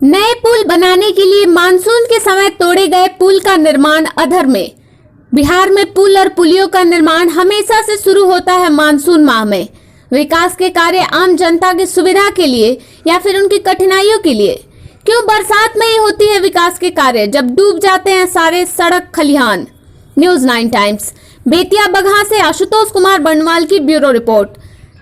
नए पुल बनाने के लिए मानसून के समय तोड़े गए पुल का निर्माण अधर में। बिहार में पुल और पुलियों का निर्माण हमेशा से शुरू होता है मानसून माह में। विकास के कार्य आम जनता की सुविधा के लिए या फिर उनकी कठिनाइयों के लिए। क्यों बरसात में ही होती है विकास के कार्य, जब डूब जाते हैं सारे सड़क खलिहान। न्यूज 9 टाइम्स बेतिया बगहा से आशुतोष कुमार बर्नवाल की ब्यूरो रिपोर्ट।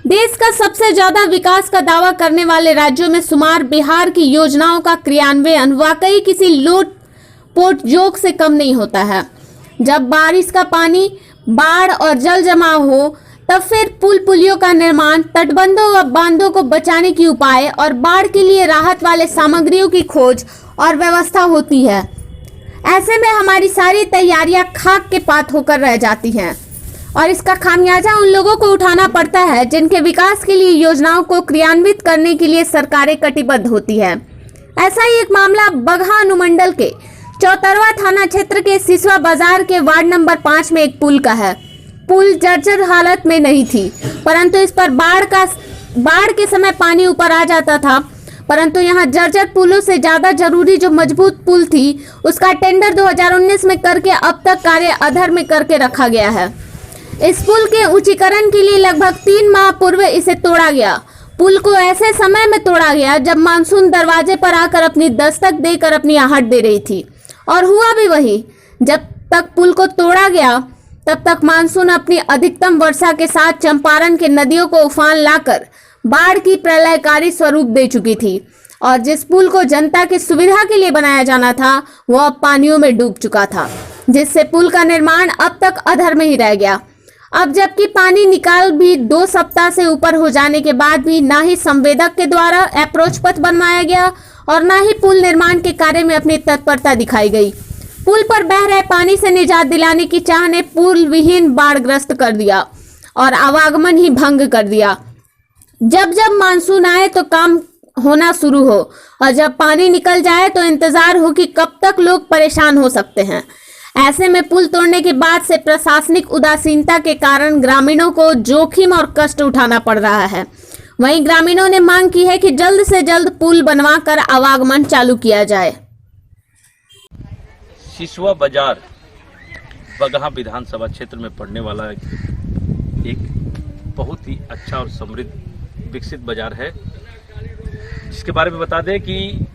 देश का सबसे ज्यादा विकास का दावा करने वाले राज्यों में शुमार बिहार की योजनाओं का क्रियान्वयन वाकई किसी लोट पोट जोक से कम नहीं होता है। जब बारिश का पानी, बाढ़ और जल जमाव हो, तब फिर पुल पुलियों का निर्माण, तटबंधों व बांधों को बचाने की उपाय और बाढ़ के लिए राहत वाले सामग्रियों की खोज और व्यवस्था होती है। ऐसे में हमारी सारी तैयारियां खाक के पात होकर रह जाती हैं और इसका खामियाजा उन लोगों को उठाना पड़ता है जिनके विकास के लिए योजनाओं को क्रियान्वित करने के लिए सरकारें कटिबद्ध होती है। ऐसा ही एक मामला बगहा अनुमंडल के चौतरवा थाना क्षेत्र के सिसवा बाजार के वार्ड नंबर 5 में एक पुल का है। पुल जर्जर हालत में नहीं थी, परंतु इस पर बाढ़ के समय पानी ऊपर आ जाता था। परंतु यहाँ जर्जर पुलों से ज्यादा जरूरी जो मजबूत पुल थी, उसका टेंडर 2019 में करके अब तक कार्य अधर में करके रखा गया है। इस पुल के ऊंचीकरण के लिए लगभग 3 माह पूर्व इसे तोड़ा गया। पुल को ऐसे समय में तोड़ा गया जब मानसून दरवाजे पर आकर अपनी दस्तक देकर अपनी आहट दे रही थी, और हुआ भी वही। जब तक पुल को तोड़ा गया तब तक मानसून अपनी अधिकतम वर्षा के साथ चंपारण के नदियों को उफान लाकर बाढ़ की प्रलयकारी स्वरूप दे चुकी थी, और जिस पुल को जनता की सुविधा के लिए बनाया जाना था वह अब पानियों में डूब चुका था, जिससे पुल का निर्माण अब तक अधर में ही रह गया। अब जबकि पानी निकाल भी 2 सप्ताह से ऊपर हो जाने के बाद भी ना ही संवेदक के द्वारा अप्रोच पथ बनवाया गया और ना ही पुल निर्माण के कार्य में अपनी तत्परता दिखाई गई। पुल पर बह रहे पानी से निजात दिलाने की चाह ने पुल विहीन बाढ़ग्रस्त कर दिया और आवागमन ही भंग कर दिया। जब जब मानसून आए तो काम होना शुरू हो, और जब पानी निकल जाए तो इंतजार हो कि कब तक लोग परेशान हो सकते हैं। ऐसे में पुल तोड़ने के बाद से प्रशासनिक उदासीनता के कारण ग्रामीणों को जोखिम और कष्ट उठाना पड़ रहा है। वहीं ग्रामीणों ने मांग की है कि जल्द से जल्द पुल बनवाकर आवागमन चालू किया जाए। सिसवा बाजार बगहा विधानसभा क्षेत्र में पड़ने वाला एक बहुत ही अच्छा और समृद्ध विकसित बाजार है, जिसके बारे में बता दें कि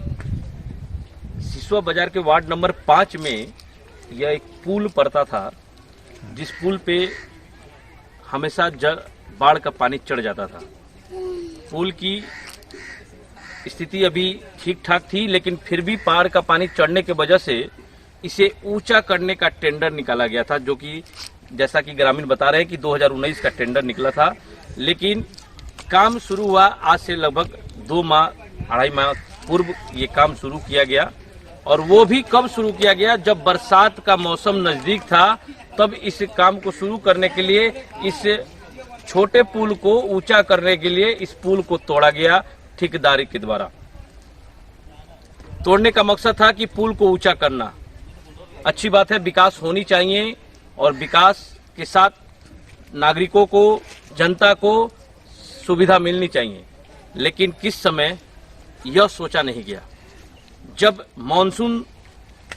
सिसवा बाजार के वार्ड नंबर 5 में यह एक पुल पड़ता था, जिस पुल पे हमेशा बाढ़ का पानी चढ़ जाता था। पुल की स्थिति अभी ठीक ठाक थी, लेकिन फिर भी बाढ़ का पानी चढ़ने की वजह से इसे ऊंचा करने का टेंडर निकाला गया था, जो कि जैसा कि ग्रामीण बता रहे हैं कि 2019 का टेंडर निकला था। लेकिन काम शुरू हुआ आज से लगभग 2 माह 2.5 माह पूर्व ये काम शुरू किया गया, और वो भी कब शुरू किया गया, जब बरसात का मौसम नजदीक था। तब इस काम को शुरू करने के लिए इस छोटे पुल को ऊंचा करने के लिए इस पुल को तोड़ा गया ठेकेदारी के द्वारा। तोड़ने का मकसद था कि पुल को ऊंचा करना। अच्छी बात है, विकास होनी चाहिए और विकास के साथ नागरिकों को, जनता को सुविधा मिलनी चाहिए। लेकिन किस समय यह सोचा नहीं गया। जब मानसून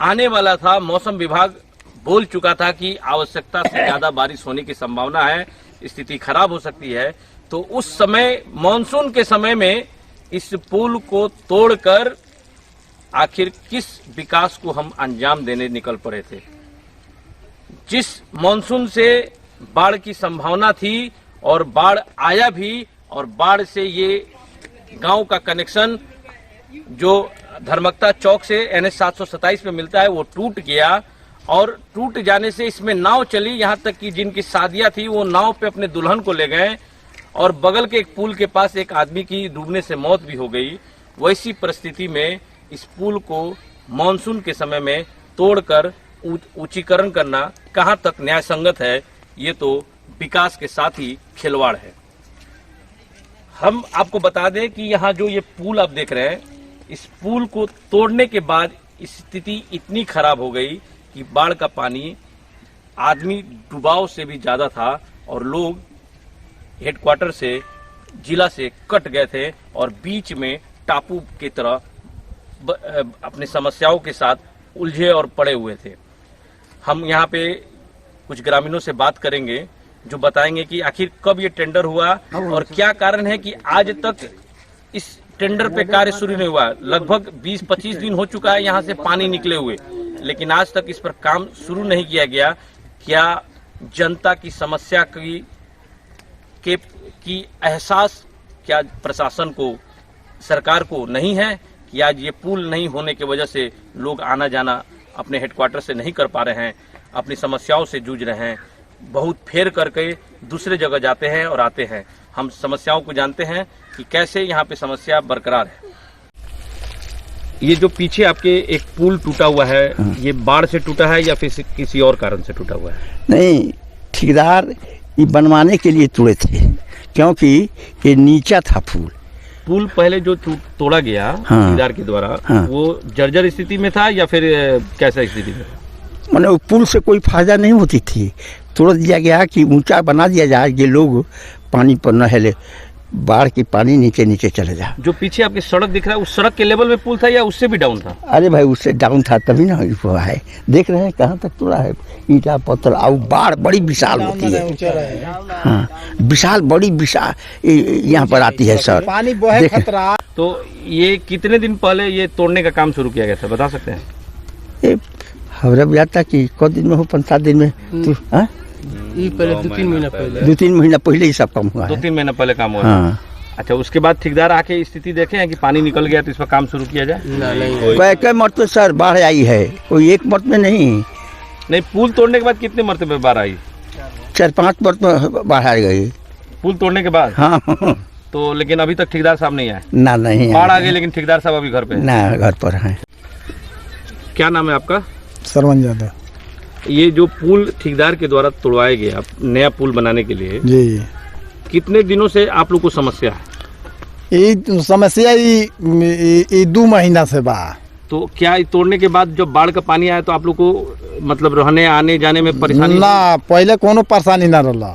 आने वाला था, मौसम विभाग बोल चुका था कि आवश्यकता से ज्यादा बारिश होने की संभावना है, स्थिति खराब हो सकती है, तो उस समय मानसून के समय में इस पुल को तोड़कर आखिर किस विकास को हम अंजाम देने निकल पड़े थे। जिस मानसून से बाढ़ की संभावना थी और बाढ़ आया भी, और बाढ़ से ये गांव का कनेक्शन जो धर्मकता चौक से NH 727 पे मिलता है वो टूट गया, और टूट जाने से इसमें नाव चली, यहाँ तक कि जिनकी शादियां थी वो नाव पे अपने दुल्हन को ले गए, और बगल के एक पुल के पास एक आदमी की डूबने से मौत भी हो गई। वैसी परिस्थिति में इस पुल को मानसून के समय में तोड़कर ऊंचीकरण करना कहाँ तक न्याय संगत है। ये तो विकास के साथ ही खिलवाड़ है। हम आपको बता दें कि यहाँ जो ये पुल आप देख रहे हैं, इस पुल को तोड़ने के बाद स्थिति इतनी खराब हो गई कि बाढ़ का पानी आदमी डुबाव से भी ज्यादा था, और लोग हेडक्वार्टर से, जिला से कट गए थे और बीच में टापू की तरह अपनी समस्याओं के साथ उलझे और पड़े हुए थे। हम यहाँ पे कुछ ग्रामीणों से बात करेंगे जो बताएंगे कि आखिर कब ये टेंडर हुआ और क्या कारण है कि आज तक इस टेंडर पे कार्य शुरू नहीं हुआ। लगभग 20-25 दिन हो चुका है यहाँ से पानी निकले हुए, लेकिन आज तक इस पर काम शुरू नहीं किया गया। क्या जनता की समस्या की एहसास क्या प्रशासन को, सरकार को नहीं है कि आज ये पुल नहीं होने की वजह से लोग आना जाना अपने हेडक्वार्टर से नहीं कर पा रहे हैं, अपनी समस्याओं से जूझ रहे हैं, बहुत फेर करके दूसरे जगह जाते हैं और आते हैं। हम समस्याओं को जानते हैं कि कैसे यहाँ पे समस्या बरकरार है। ये जो पीछे आपके एक पुल टूटा हुआ है, ये बाढ़ से टूटा है या फिर किसी और कारण से टूटा हुआ है? नहीं, ठेकेदार ये बनवाने के लिए तोड़े थे, क्योंकि ये नीचा था पुल पहले जो तोड़ा गया ठेकेदार के द्वारा, वो जर्जर स्थिति में था या फिर कैसा स्थिति में? मैंने वो पुल से कोई फायदा नहीं होती थी, तोड़ दिया गया कि ऊंचा बना दिया जाए कि लोग पानी पर न हिले, बाढ़ की पानी नीचे नीचे चले जाए। जो पीछे आपकी सड़क दिख रहा है, उस सड़क के लेवल में पुल था या उससे भी डाउन था? अरे भाई, उससे डाउन था तभी ना हुआ है। देख रहे हैं कहाँ तक तोड़ा है, ईंटा पत्थर। और बाढ़ बड़ी विशाल होती है, हाँ विशाल, बड़ी विशाल यहाँ पर आती है सर, पानी बहुत खतरा। तो ये कितने दिन पहले ये तोड़ने का काम शुरू किया गया था, बता सकते हैं? ये हमारा भी आता कि कौन दिन में हो, 5-7 दिन में। पहले 2-3 महीना पहले, 2-3 महीना पहले ही सब काम हुआ है। 2-3 महीना पहले काम हुआ। हाँ। अच्छा, उसके बाद ठेकेदार आके स्थिति देखे हैं कि पानी निकल गया तो इस पर काम शुरू किया जाए? नहीं, कई मरतबे सर बाढ़ आई है, कोई एक मरतबे नहीं। पुल तोड़ने के बाद कितने मरतबे बाढ़ आई? 4-5 मरतबे बाढ़ आ गई पुल तोड़ने के बाद। हाँ। तो लेकिन अभी तक ठेकेदार साहब नहीं आए? ना, नहीं बाढ़ आ गई लेकिन ठेकेदार साहब अभी घर पे ना, घर पर है। क्या नाम है आपका? सरवन यादव। ये जो पुल ठेकेदार के द्वारा तोड़वाया गया नया पुल बनाने के लिए, जी, कितने दिनों से आप लोग को समस्या है? ये समस्या ये 2 महीना से बा। तो क्या तोड़ने के बाद जब बाढ़ का पानी आया तो आप लोग को मतलब रहने आने जाने में परेशानी? ना, पहले कोनो परेशानी ना रहा।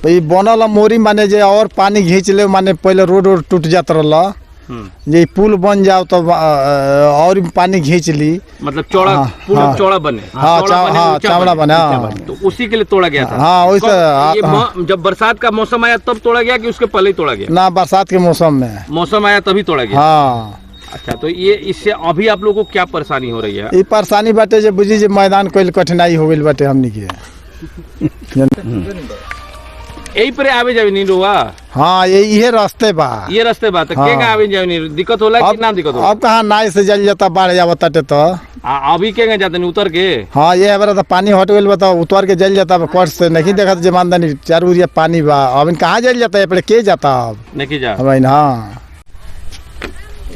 तो ये बनल मोरी माने जे और पानी घींच ले, माने पहले रोड टूट जात रहा, ये पुल बन जाओ तो और पानी घींच ली, मतलब चौड़ा, पुल चौड़ा बने। चौड़ा बने, तो उसी के लिए तोड़ा गया था। हाँ, वैसे जब बरसात का मौसम आया तब तोड़ा गया कि उसके पहले ही तोड़ा गया? ना, बरसात के मौसम आया तभी तोड़ा गया। हाँ। अच्छा, तो ये इससे अभी आप लोगों को क्या परेशानी हो रही है? ये परेशानी बाटे जे बुझी जे मैदान कोई कठिनाई हो गई बाटे हमनी के। यही पर आवे जावे नहीं हुआ? हाँ, ये रास्ते बा, ये रास्ते बा। तो केगा आवे जावे नहीं दिक्कत होला कि ना दिक्कत होला? अब कहाँ नाय से जल जाता, बाढ़ जावता तो अभी केगा जाते नहीं उतर के? हाँ, ये हमारा तो पानी हट गई बता, उतर के जल जाता कोर्ट से नहीं देखा जमानदानी 4 उरिया पानी बा। अब कहाँ जल जाता है, के जाता अब नहीं जा। हाँ,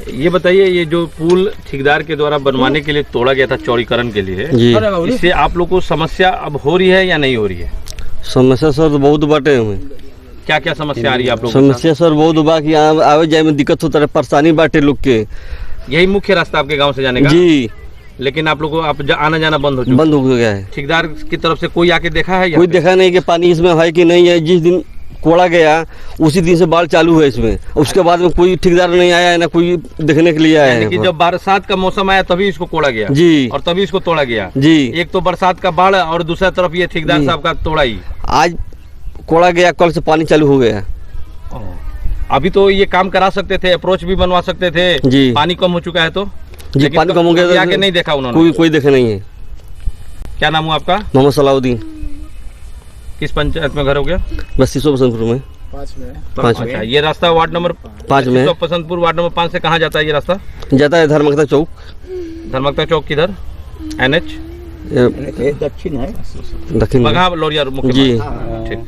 ये बताइए, ये जो पुल ठेकेदार के द्वारा बनवाने के लिए तोड़ा गया था चौड़ीकरण के लिए, इससे आप लोग को समस्या अब हो रही है या नहीं हो रही है? समस्या सर बहुत बाटे हमें। क्या क्या समस्या आ रही है आप लोग? समस्या सर बहुत बा कि यहाँ आवे जाए में दिक्कत होता है, परेशानी बाटे लोग के। यही मुख्य रास्ता आपके गांव से जाने का? जी, लेकिन आप लोग को आना जाना बंद हो गया है। ठेकेदार की तरफ से कोई आके देखा है? कोई देखा नहीं कि पानी इसमें है कि नहीं है। जिस दिन कोड़ा गया उसी दिन से बाढ़ चालू है इसमें, उसके बाद में कोई ठेकेदार नहीं आया है, ना कोई देखने के लिए आया है। कि जब बरसात का मौसम आया तभी इसको कोड़ा गया जी, और तभी इसको तोड़ा गया जी। एक तो बरसात का बाढ़ और दूसरा तरफ ये ठेकेदार साहब का तोड़ा ही। आज कोड़ा गया, कल से पानी चालू हो गया। अभी तो ये काम करा सकते थे, अप्रोच भी बनवा सकते थे जी। पानी कम हो चुका है तो जी, पानी कम हो गया आके नहीं देखा उन्होंने? कोई देखे नहीं है। क्या नाम हुआ आपका? मोहम्मद सलाउद्दीन। किस पंचायत में घर हो गया? बस्ती सो बसंतपुर में 5 में। ये रास्ता वार्ड नंबर 5 में, बसंतपुर वार्ड नंबर 5 से कहाँ जाता है ये रास्ता? जाता है धर्मकता चौक। धर्मकता चौक किधर? NH दक्षिण है, दक्षिण बघा लोरिया मुख्य जी। ठीक।